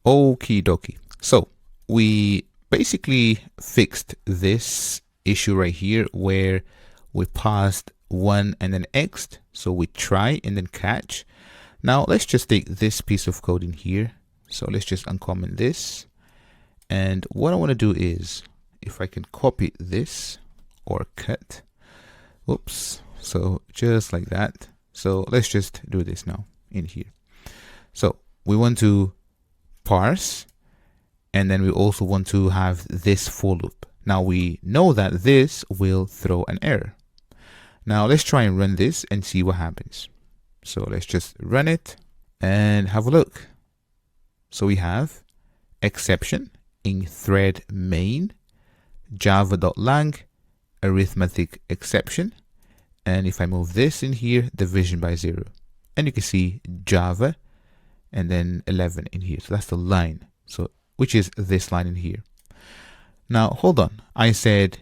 Okie dokie. So we basically fixed this issue right here where we passed 1 and then xed. So we try and then catch. Now let's just take this piece of code in here. So let's just uncomment this. And what I want to do is, if I can copy this or cut, whoops, so just like that. So let's just do this now in here. So we want to parse, and then we also want to have this for loop. Now we know that this will throw an error. Now let's try and run this and see what happens. So let's just run it and have a look. So we have exception in thread main, java.lang, arithmetic exception. And if I move this in here, division by 0. And you can see Java and then 11 in here. So that's the line. So which is this line in here. Now hold on. I said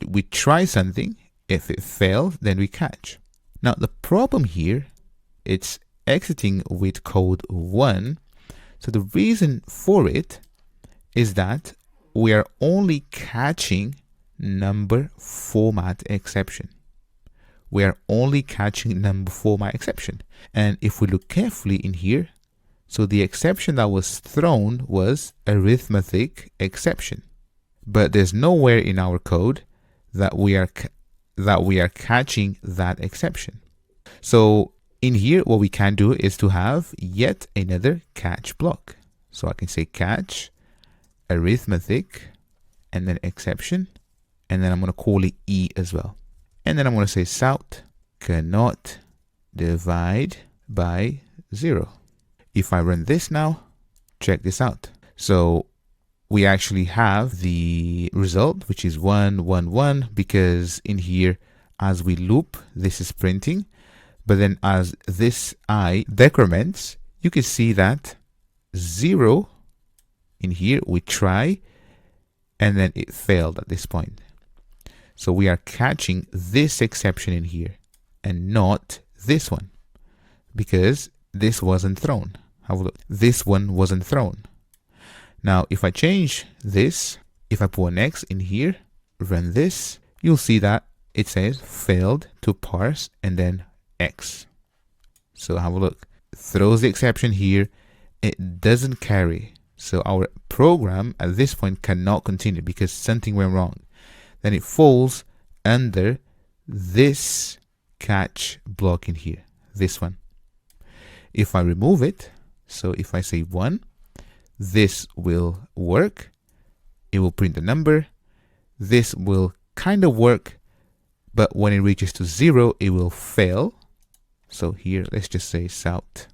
we try something. If it fails, then we catch. Now the problem here, it's exiting with code 1. So the reason for it is that we are only catching number format exception. We are only catching number format exception. And if we look carefully in here, so the exception that was thrown was arithmetic exception. But there's nowhere in our code that we are catching that exception. So in here, what we can do is to have yet another catch block. So I can say catch arithmetic and then exception, and then I'm going to call it E as well. And then I'm going to say south cannot divide by 0. If I run this now, check this out. So we actually have the result, which is 1, 1, 1, because in here, as we loop, this is printing. But then as this I decrements, you can see that 0 in here, we try, and then it failed at this point. So we are catching this exception in here and not this one, because this wasn't thrown. Have a look. This one wasn't thrown. Now, if I change this, if I put an X in here, run this, you'll see that it says failed to parse and then X. So have a look. It throws the exception here. It doesn't carry. So our program at this point cannot continue because something went wrong. Then it falls under this catch block in here, this one. If I remove it, so if I say 1, this will work. It will print the number. This will kind of work, but when it reaches to 0, it will fail. So here, let's just say south.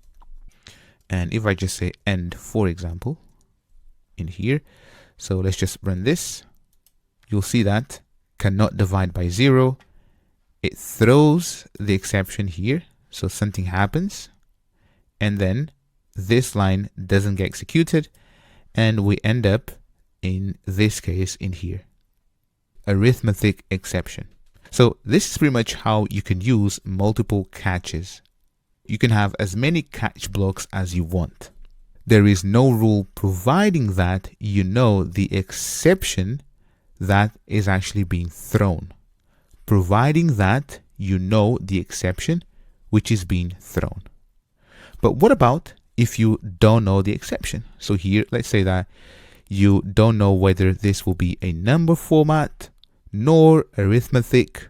And if I just say end, for example, in here, so let's just run this. You'll see that cannot divide by 0. It throws the exception here, so something happens, and then this line doesn't get executed, and we end up in this case in here, arithmetic exception. So this is pretty much how you can use multiple catches. You can have as many catch blocks as you want. There is no rule providing that you know the exception that is actually being thrown, providing that you know the exception which is being thrown. But what about if you don't know the exception? So here, let's say that you don't know whether this will be a number format, nor arithmetic,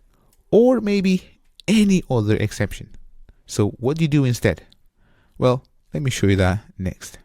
or maybe any other exception. So what do you do instead? Well, let me show you that next.